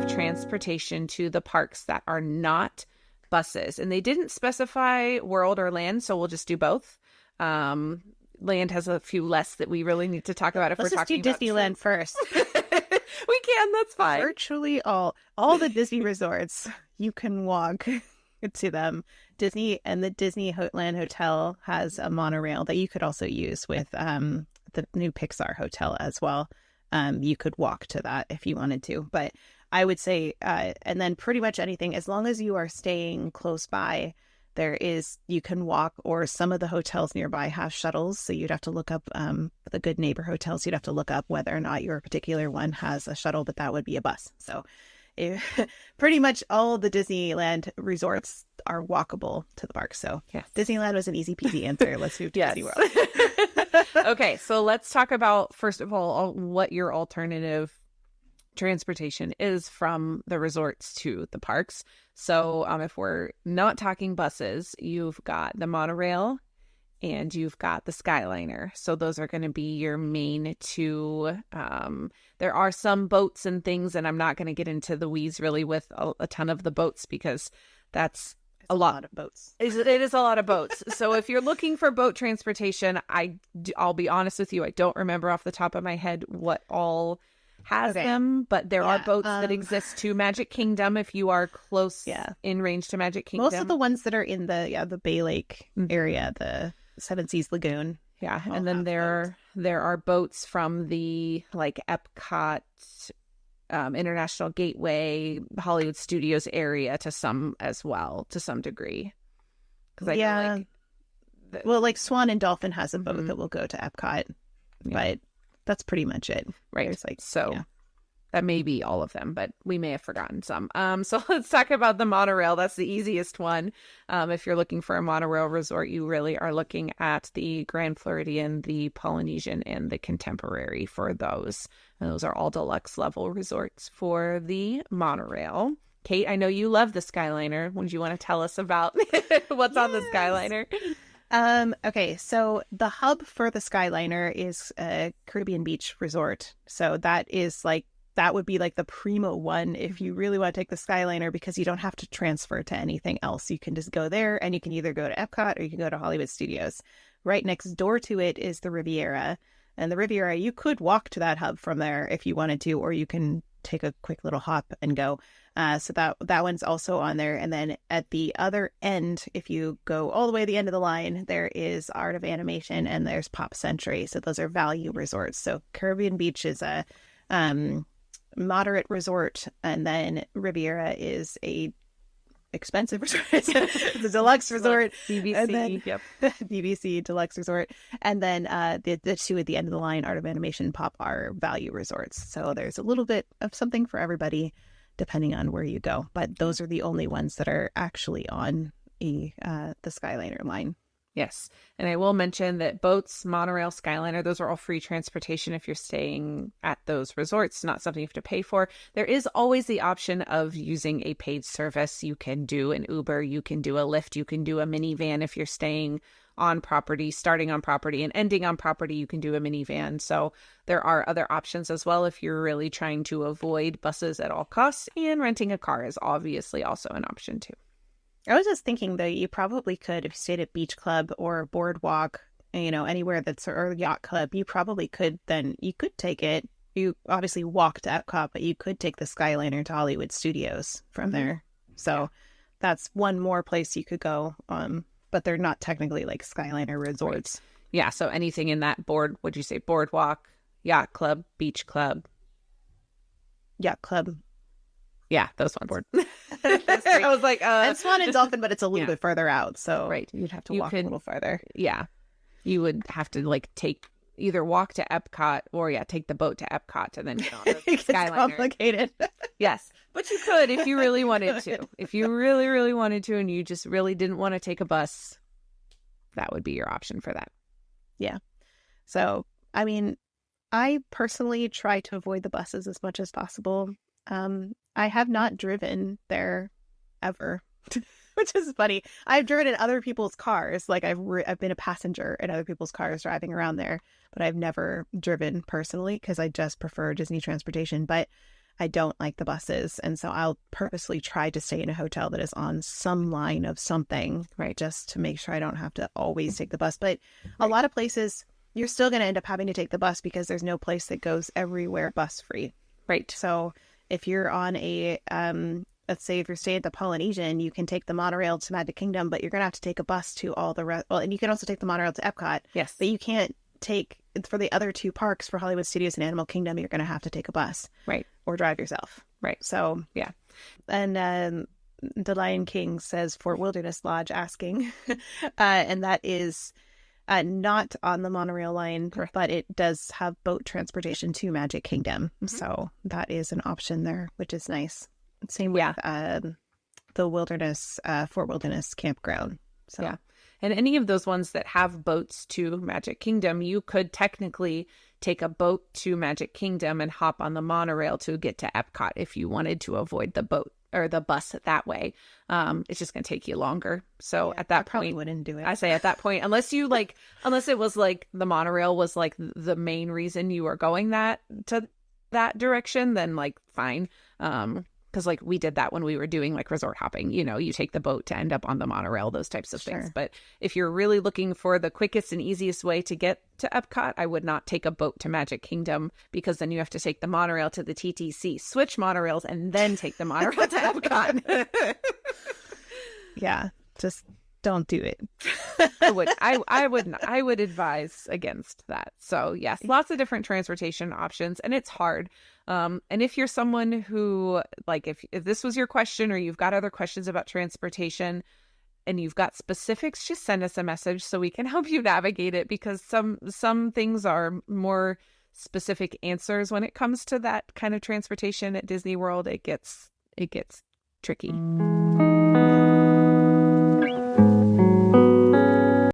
transportation to the parks that are not buses. And they didn't specify World or Land, so we'll just do both. Land has a few less that we really need to talk about if Let's we're talking just do Disneyland first. We can, that's fine. Virtually all the Disney resorts, you can walk to them. Disney and the Disneyland Hotel has a monorail that you could also use with the new Pixar hotel as well. You could walk to that if you wanted to, but I would say, and then pretty much anything, as long as you are staying close by, you can walk, or some of the hotels nearby have shuttles. So you'd have to look up the Good Neighbor hotels. You'd have to look up whether or not your particular one has a shuttle, but that would be a bus. So pretty much all the Disneyland resorts are walkable to the park. So yes. Disneyland was an easy peasy answer. Let's move to Disney World. Okay, so let's talk about, first of all, what your alternative transportation is from the resorts to the parks. So if we're not talking buses, you've got the monorail and you've got the Skyliner. So those are going to be your main two. There are some boats and things, and I'm not going to get into the weeds really with a ton of the boats because that's a lot of boats. It is a lot of boats. So if you're looking for boat transportation, I'll be honest with you, I don't remember off the top of my head what all has them, but there are boats that exist to Magic Kingdom if you are close in range to Magic Kingdom. Most of the ones that are in the Bay Lake area, the Seven Seas Lagoon. Yeah, and then there are boats from the Epcot, International Gateway, Hollywood Studios area to some as well, to some degree. Know, well, Swan and Dolphin has a boat that will go to Epcot, but that's pretty much it. Right. That may be all of them, but we may have forgotten some. So let's talk about the monorail. That's the easiest one. If you're looking for a monorail resort, you really are looking at the Grand Floridian, the Polynesian, and the Contemporary for those. And those are all deluxe level resorts for the monorail. Kate, I know you love the Skyliner. Would you want to tell us about what's on the Skyliner? Okay, so the hub for the Skyliner is a Caribbean Beach resort. So that would be the primo one if you really want to take the Skyliner, because you don't have to transfer to anything else. You can just go there, and you can either go to Epcot or you can go to Hollywood Studios. Right next door to it is the Riviera. And the Riviera, you could walk to that hub from there if you wanted to, or you can take a quick little hop and go. So that one's also on there. And then at the other end, if you go all the way to the end of the line, there is Art of Animation and there's Pop Century. So those are value resorts. So Caribbean Beach is a moderate resort, and then Riviera is a expensive resort. It's a deluxe resort. BBC, BBC deluxe resort. And then the two at the end of the line, Art of Animation, Pop, are value resorts. So there's a little bit of something for everybody depending on where you go. But those are the only ones that are actually on the Skyliner line. Yes. And I will mention that boats, monorail, Skyliner, those are all free transportation if you're staying at those resorts. Not something you have to pay for. There is always the option of using a paid service. You can do an Uber, you can do a Lyft, you can do a minivan if you're staying on property, starting on property and ending on property. You can do a minivan. So there are other options as well if you're really trying to avoid buses at all costs, and renting a car is obviously also an option too. I was just thinking that you probably could, if you stayed at Beach Club or Boardwalk, anywhere or Yacht Club, you probably could take it. You obviously walk to Epcot, but you could take the Skyliner to Hollywood Studios from there. So that's one more place you could go. But they're not technically Skyliner resorts. Right. Yeah. So anything in that would you say Boardwalk, Yacht Club, Beach Club? Yacht Club. Yeah, those ones. I was and Swan and Dolphin, but it's a little bit further out, so you'd have to walk a little farther. Yeah, you would have to either walk to Epcot or take the boat to Epcot and then get on the Skyliner. Complicated. Yes, but you could if you really wanted to. If you really, really wanted to, and you just really didn't want to take a bus, that would be your option for that. Yeah. So, I mean, I personally try to avoid the buses as much as possible. I have not driven there ever, which is funny. I've driven in other people's cars. I've been a passenger in other people's cars driving around there, but I've never driven personally because I just prefer Disney transportation. But I don't like the buses. And so I'll purposely try to stay in a hotel that is on some line of something, Right. just to make sure I don't have to always take the bus. But a lot of places, you're still going to end up having to take the bus because there's no place that goes everywhere bus free. Right. So if you're on a, let's say if you're staying at the Polynesian, you can take the monorail to Magic Kingdom, but you're going to have to take a bus to all the rest. Well, and you can also take the monorail to Epcot. Yes. But you can't take, for the other two parks, for Hollywood Studios and Animal Kingdom, you're going to have to take a bus. Right. Or drive yourself. Right. So, yeah. And the Lion King says Fort Wilderness Lodge asking, and that is not on the monorail line, Correct. but it does have boat transportation to Magic Kingdom. Mm-hmm. So that is an option there, which is nice. Same with the Wilderness, Fort Wilderness Campground. So. Yeah. And any of those ones that have boats to Magic Kingdom, you could technically take a boat to Magic Kingdom and hop on the monorail to get to Epcot if you wanted to avoid the boat or the bus that way. It's just going to take you longer. So at that probably point, wouldn't do it. I say at that point, unless it was like the monorail was like the main reason you were going to that direction, then like fine. Because like we did that when we were doing like resort hopping, you take the boat to end up on the monorail, those types of things. But if you're really looking for the quickest and easiest way to get to Epcot, I would not take a boat to Magic Kingdom, because then you have to take the monorail to the TTC, switch monorails, and then take the monorail to Epcot. Yeah, just don't do it. I would advise against that. So yes, lots of different transportation options, and it's hard. And if you're someone who, like, if this was your question or you've got other questions about transportation and you've got specifics, just send us a message so we can help you navigate it, because some things are more specific answers when it comes to that kind of transportation at Disney World. It gets tricky.